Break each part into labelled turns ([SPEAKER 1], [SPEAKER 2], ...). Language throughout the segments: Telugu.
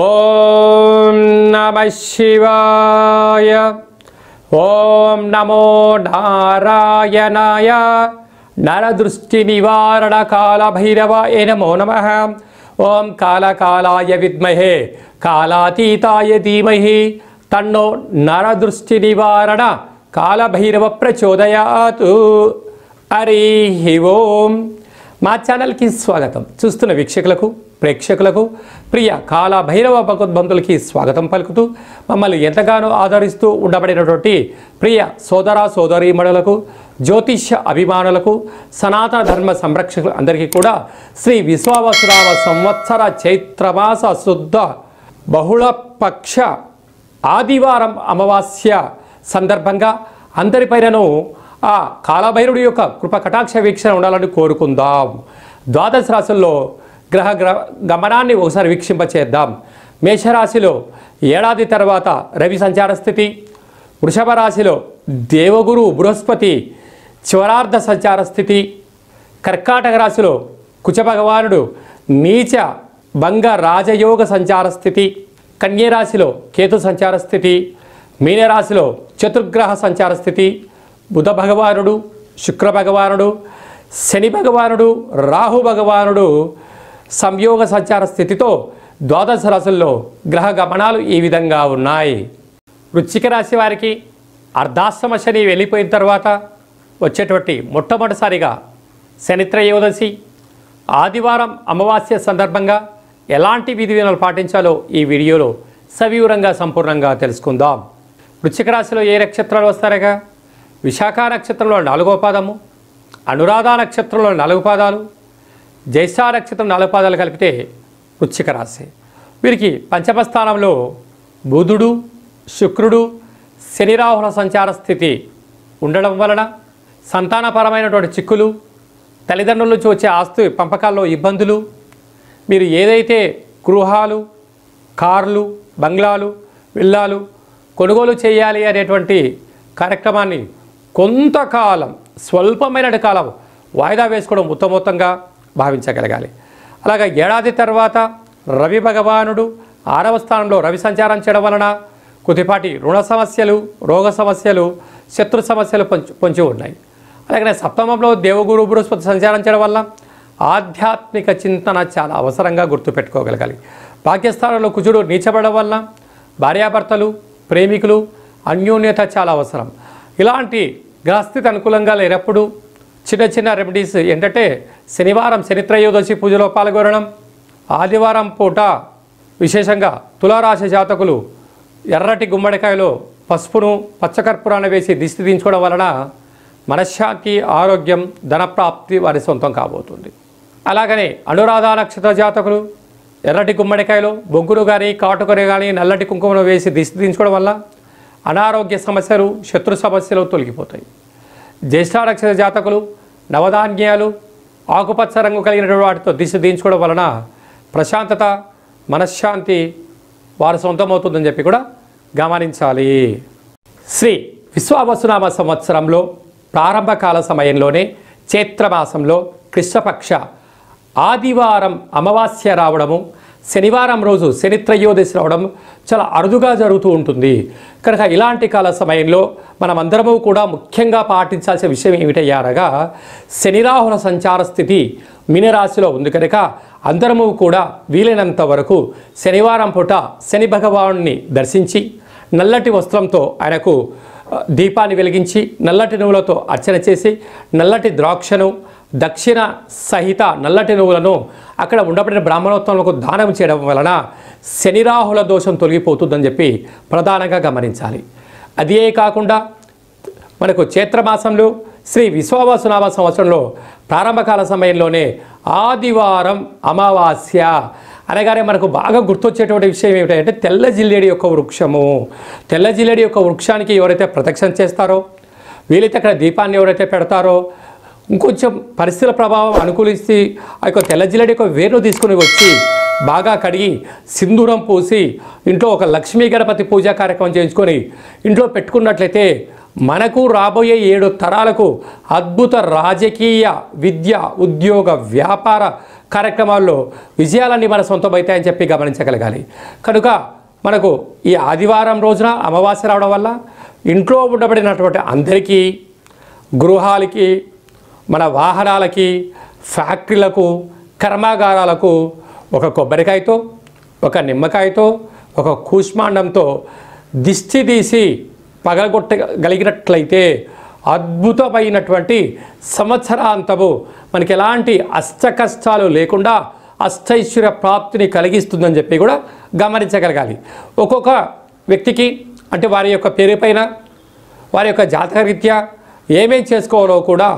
[SPEAKER 1] ఓం నమః శివాయ. ఓం నమో నారాయణాయ. నరదృష్టి నివారణ కాళభైరవాయ నమో నమః. ఓం కాళకాలాయ విద్మహే కాళాతీతాయ ధీమహి తన్నో నరదృష్టి నివారణ కాళభైరవ ప్రచోదయాతు. హరి ఓం. మా ఛానల్కి స్వాగతం. చూస్తున్న వీక్షకులకు ప్రేక్షకులకు ప్రియ కాళభైరవ భగవద్బంధులకి స్వాగతం పలుకుతూ మమ్మల్ని ఎంతగానో ఆదరిస్తూ ఉండబడినటువంటి ప్రియ సోదర సోదరీమణులకు జ్యోతిష్య అభిమానులకు సనాతన ధర్మ సంరక్షకులు అందరికీ కూడా శ్రీ విశ్వావసునామ సంవత్సర చైత్రమాస శుద్ధ బహుళపక్ష ఆదివారం అమావాస్య సందర్భంగా అందరిపైనను ఆ కాళభైరుడి యొక్క కృప కటాక్ష వీక్షణ ఉండాలని కోరుకుందాం. ద్వాదశ రాశుల్లో గ్రహ గమనాన్ని ఒకసారి వీక్షింపచేద్దాం. మేషరాశిలో ఏడాది తర్వాత రవి సంచార స్థితి, వృషభ రాశిలో దేవగురు బృహస్పతి చివరార్ధ సంచార స్థితి, కర్కాటక రాశిలో కుచ భగవానుడు నీచ భంగ రాజయోగ సంచార స్థితి, కన్యరాశిలో కేతు సంచార స్థితి, మీనరాశిలో చతుర్గ్రహ సంచార స్థితి, బుధ భగవానుడు శుక్ర భగవానుడు శని భగవానుడు రాహు భగవానుడు సంయోగ సంచార స్థితితో ద్వాదశ రాశుల్లో గ్రహ గమనాలు ఈ విధంగా ఉన్నాయి. వృశ్చిక రాశి వారికి అర్ధాశ్రమ శని వెళ్ళిపోయిన తర్వాత వచ్చేటువంటి మొట్టమొదటిసారిగా శని త్రయోదశి ఆదివారం అమావాస్య సందర్భంగా ఎలాంటి విధి విధానాలు పాటించాలో ఈ వీడియోలో సవివరంగా సంపూర్ణంగా తెలుసుకుందాం. వృశ్చిక రాశిలో ఏ నక్షత్రాలు వస్తారగా? విశాఖ నక్షత్రంలో 4వ పాదము, అనురాధ నక్షత్రంలో 4 పాదాలు, జ్యేష్ఠ నక్షత్రం 4 పాదాలు కలిపితే వృశ్చిక రాశి. వీరికి పంచమ స్థానంలో బుధుడు శుక్రుడు శని రాహుల సంచార స్థితి ఉండడం వలన సంతానపరమైనటువంటి చిక్కులు, తల్లిదండ్రుల నుంచి వచ్చే ఆస్తి పంపకాల్లో ఇబ్బందులు, మీరు ఏదైతే గృహాలు కార్లు బంగ్లాలు విల్లాలు కొనుగోలు చేయాలి అనేటువంటి కార్యక్రమాన్ని కొంతకాలం స్వల్పమైన కాలం వాయిదా వేసుకోవడం ఉత్తమోత్తంగా భావించగలగాలి. అలాగే ఏడాది తర్వాత రవి భగవానుడు 6వ స్థానంలో రవి సంచారం చేయడం వలన కొద్దిపాటి రుణ సమస్యలు, రోగ సమస్యలు, శత్రు సమస్యలు పొంచి ఉన్నాయి. అలాగే సప్తమంలో దేవగురు బృహస్పతి సంచారం చేయడం వల్ల ఆధ్యాత్మిక చింతన చాలా అవసరంగా గుర్తుపెట్టుకోగలగాలి. భాగ్యస్థానంలో కుజుడు నీచబడడం వల్ల భార్యాభర్తలు ప్రేమికులు అన్యోన్యత చాలా అవసరం. ఇలాంటి గ్రహస్థితి అనుకూలంగా లేనప్పుడు చిన్న చిన్న రెమెడీస్ ఏంటంటే శనివారం శని త్రయోదశి పూజలో పాల్గొనడం, ఆదివారం పూట విశేషంగా తులారాశి జాతకులు ఎర్రటి గుమ్మడికాయలో పసుపును పచ్చకర్పూరాన్ని వేసి దిష్టి దించుకోవడం వలన మనశ్శాంతి ఆరోగ్యం ధనప్రాప్తి వారి సొంతం కాబోతుంది. అలాగనే అనురాధ నక్షత్ర జాతకులు ఎర్రటి గుమ్మడికాయలో బొగ్గును కానీ కాటుకని కానీ నల్లటి కుంకుమను వేసి దిష్టి దించుకోవడం వల్ల అనారోగ్య సమస్యలు శత్రు సమస్యలు తొలగిపోతాయి. జ్యేష్ఠ నక్షత్ర జాతకులు నవధాన్యాలు ఆకుపచ్చ రంగు కలిగినటువంటి వాటితో దిష్టి దించుకోవడం వలన ప్రశాంతత మనశ్శాంతి వారి సొంతమవుతుందని చెప్పి కూడా గమనించాలి. శ్రీ విశ్వావసునామ సంవత్సరంలో ప్రారంభకాల సమయంలోనే చైత్రమాసంలో కృష్ణపక్ష ఆదివారం అమావాస్య రావడము, శనివారం రోజు శని త్రయోదశి రావడం చాలా అరుదుగా జరుగుతూ ఉంటుంది. కనుక ఇలాంటి కాల సమయంలో మనమందరము కూడా ముఖ్యంగా పాటించాల్సిన విషయం ఏమిటయ్యా అనగా శని రాహుల సంచార స్థితి మీనరాశిలో ఉంది. కనుక అందరము కూడా వీలైనంత వరకు శనివారం పూట శని భగవానుని దర్శించి నల్లటి వస్త్రంతో ఆయనకు దీపాన్ని వెలిగించి నల్లటి నువ్వులతో అర్చన చేసి నల్లటి ద్రాక్షను దక్షిణ సహిత నల్లటి నువ్వులను అక్కడ ఉండబడిన బ్రాహ్మణోత్తములకు దానం చేయడం వలన శనిరాహుల దోషం తొలగిపోతుందని చెప్పి ప్రధానంగా గమనించాలి. అదే కాకుండా మనకు చైత్రమాసంలో శ్రీ విశ్వావసునామ సంవత్సరంలో ప్రారంభకాల సమయంలోనే ఆదివారం అమావాస్య అనగానే మనకు బాగా గుర్తొచ్చేటువంటి విషయం ఏమిటంటే తెల్ల జిల్లేడి యొక్క వృక్షము. తెల్ల జిల్లేడి యొక్క వృక్షానికి ఎవరైతే ప్రదక్షిణ చేస్తారో, వీలైతే అక్కడ దీపాన్ని ఎవరైతే పెడతారో, ఇంకొంచెం పరిస్థితుల ప్రభావం అనుకూలిస్తే ఆ యొక్క తెల్ల జిల్లేడి యొక్క వేరును తీసుకుని వచ్చి బాగా కడిగి సింధూరం పూసి ఇంట్లో ఒక లక్ష్మీ గణపతి పూజా కార్యక్రమం చేయించుకొని ఇంట్లో పెట్టుకున్నట్లయితే మనకు రాబోయే 7 తరాలకు అద్భుత రాజకీయ, విద్య, ఉద్యోగ, వ్యాపార కార్యక్రమాల్లో విజయాలన్నీ మన సొంతమవుతాయని చెప్పి గమనించగలగాలి. కనుక మనకు ఈ ఆదివారం రోజున అమావాస్య రావడం వల్ల ఇంట్లో ఉండబడినటువంటి అందరికీ, గృహాలకి, మన వాహనాలకి, ఫ్యాక్టరీలకు, కర్మాగారాలకు ఒక కొబ్బరికాయతో, ఒక నిమ్మకాయతో, ఒక కూష్మాండంతో దిష్టి తీసి పగలగొట్టగలిగినట్లయితే అద్భుతమైనటువంటి సంవత్సరాంతము మనకి ఎలాంటి అష్టకష్టాలు లేకుండా అష్టైశ్వర్య ప్రాప్తిని కలిగిస్తుందని చెప్పి కూడా గమనించగలగాలి. ఒక్కొక్క వ్యక్తికి అంటే వారి యొక్క పేరు పైన, వారి యొక్క జాతకరీత్యా ఏమేం చేసుకోవాలో కూడా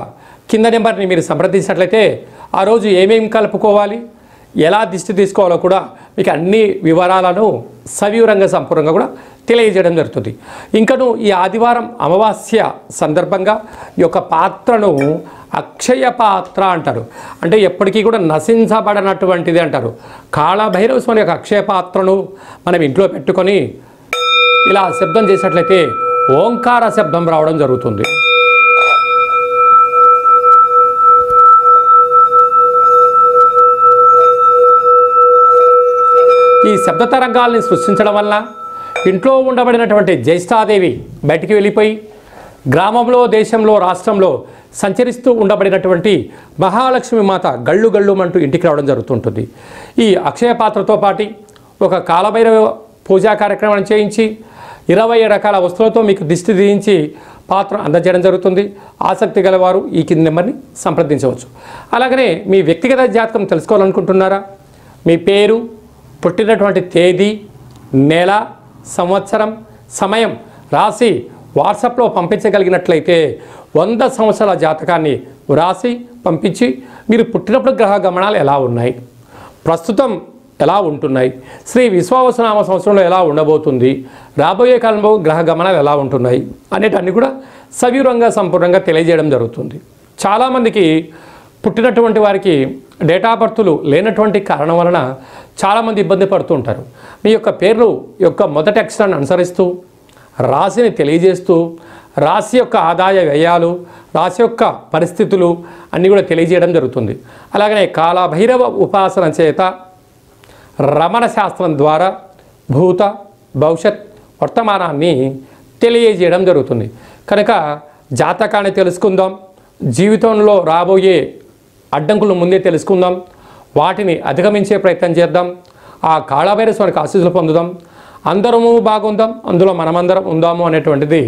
[SPEAKER 1] కింద నెంబర్ని మీరు సంప్రదించినట్లయితే ఆ రోజు ఏమేం కలుపుకోవాలి, ఎలా దిష్టి తీసుకోవాలో కూడా మీకు అన్ని వివరాలను సవివరంగా సంపూర్ణంగా కూడా తెలియజేయడం జరుగుతుంది. ఇంకను ఈ ఆదివారం అమావాస్య సందర్భంగా ఈ యొక్క పాత్రను అక్షయ పాత్ర అంటారు. అంటే ఎప్పటికీ కూడా నశించబడనటువంటిది అంటారు. కాళభైరవ స్వామి యొక్క అక్షయ పాత్రను మనం ఇంట్లో పెట్టుకొని ఇలా శబ్దం చేసినట్లయితే ఓంకార శబ్దం రావడం జరుగుతుంది. ఈ శబ్ద తరంగాల్ని సృష్టించడం వల్ల ఇంట్లో ఉండబడినటువంటి జ్యేష్ఠాదేవి బయటికి వెళ్ళిపోయి గ్రామంలో, దేశంలో, రాష్ట్రంలో సంచరిస్తూ ఉండబడినటువంటి మహాలక్ష్మి మాత గళ్ళు గళ్ళుమంటూ ఇంటికి రావడం జరుగుతుంటుంది. ఈ అక్షయ పాత్రతో పాటు ఒక కాలభైరవ పూజా కార్యక్రమాన్ని చేయించి 20 రకాల వస్తువులతో మీకు దిష్టి తీయించి పాత్ర అందజేయడం జరుగుతుంది. ఆసక్తి గలవారు ఈ కింది నెంబర్ని సంప్రదించవచ్చు. అలాగనే మీ వ్యక్తిగత జాతకం తెలుసుకోవాలనుకుంటున్నారా? మీ పేరు, పుట్టినటువంటి తేదీ, నెల, సంవత్సరం, సమయం రాసి వాట్సాప్లో పంపించగలిగినట్లయితే 100 సంవత్సరాల జాతకాన్ని వ్రాసి పంపించి మీరు పుట్టినప్పుడు గ్రహ గమనాలు ఎలా ఉన్నాయి, ప్రస్తుతం ఎలా ఉంటున్నాయి, శ్రీ విశ్వావసునామ సంవత్సరంలో ఎలా ఉండబోతుంది, రాబోయే కాలంలో గ్రహ గమనాలు ఎలా ఉంటున్నాయి అనేటన్నీ కూడా సవివరంగా సంపూర్ణంగా తెలియజేయడం జరుగుతుంది. చాలామందికి పుట్టినటువంటి వారికి డేటా బర్తులు లేనటువంటి కారణం వలన చాలామంది ఇబ్బంది పడుతూ ఉంటారు. మీ యొక్క పేర్లు యొక్క మొదటి అక్షరాన్ని అనుసరిస్తూ రాశిని తెలియజేస్తూ రాశి యొక్క ఆదాయ వ్యయాలు, రాశి యొక్క పరిస్థితులు అన్నీ కూడా తెలియజేయడం జరుగుతుంది. అలాగనే కాలభైరవ ఉపాసన చేత రమణ శాస్త్రం ద్వారా భూత, భవిష్యత్, వర్తమానాన్ని తెలియజేయడం జరుగుతుంది. కనుక జాతకాన్ని తెలుసుకుందాం, జీవితంలో రాబోయే అడ్డంకులు ముందే తెలుసుకుందాం, వాటిని అధిగమించే ప్రయత్నం చేద్దాం, ఆ కాళభైరవ స్వామికి ఆశీస్సులు పొందుదాం, అందరము బాగుందాం, అందులో మనమందరం ఉందాము అనేటువంటిది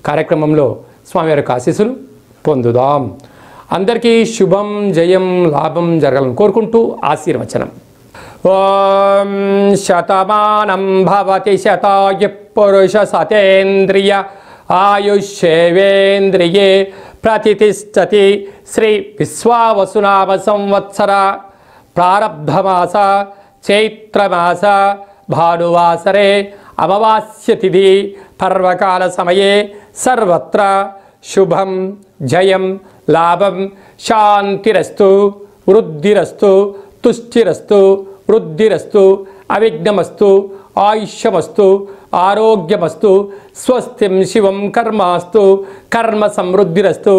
[SPEAKER 1] కార్యక్రమంలో స్వామివారి యొక్క ఆశీస్సులు పొందుదాం. అందరికీ శుభం, జయం, లాభం జరగాలని కోరుకుంటూ ఆశీర్వచనం. ఓం శతమానం భవతి శతాయు పురుష సతేంద్రియ ఆయుష్యేవేంద్రియే ప్రతిష్టతి. శ్రీ విశ్వావసునామ సంవత్సర ప్రారబ్ధమాస చైత్రమాస భానువాసరే అమావాస్య తిథి పర్వకాల సమయే సర్వత్ర శుభం, జయం, లాభం, శాంతిరస్తు, వృద్ధిరస్తు, తుష్టిరస్తు, వృద్ధిరస్తు, అవిఘ్నమస్తు, ఆయుష్యమస్తు, ఆరోగ్యమస్తు, స్వస్తిం శివం కర్మాస్తు, కర్మ సమృద్ధిరస్తు,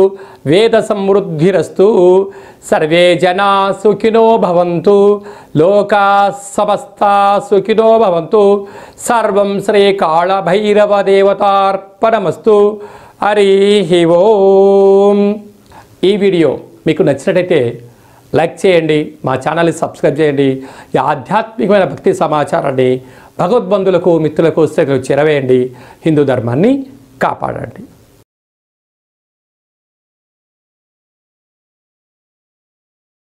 [SPEAKER 1] వేద సమృద్ధిరస్తు. సర్వే జనా సుఖినో భవంతు, లోకా సమస్తా సుఖినో భవంతు. సర్వం శ్రీ కాళభైరవ దేవతార్పణమస్తు. హరి ఓం. ఈ వీడియో మీకు నచ్చినట్టయితే లైక్ చేయండి, మా ఛానల్ని సబ్స్క్రైబ్ చేయండి. ఈ ఆధ్యాత్మికమైన భక్తి సమాచారాన్ని భగవద్బంధులకు, మిత్రులకు చేరవేయండి. హిందూ ధర్మాన్ని కాపాడండి.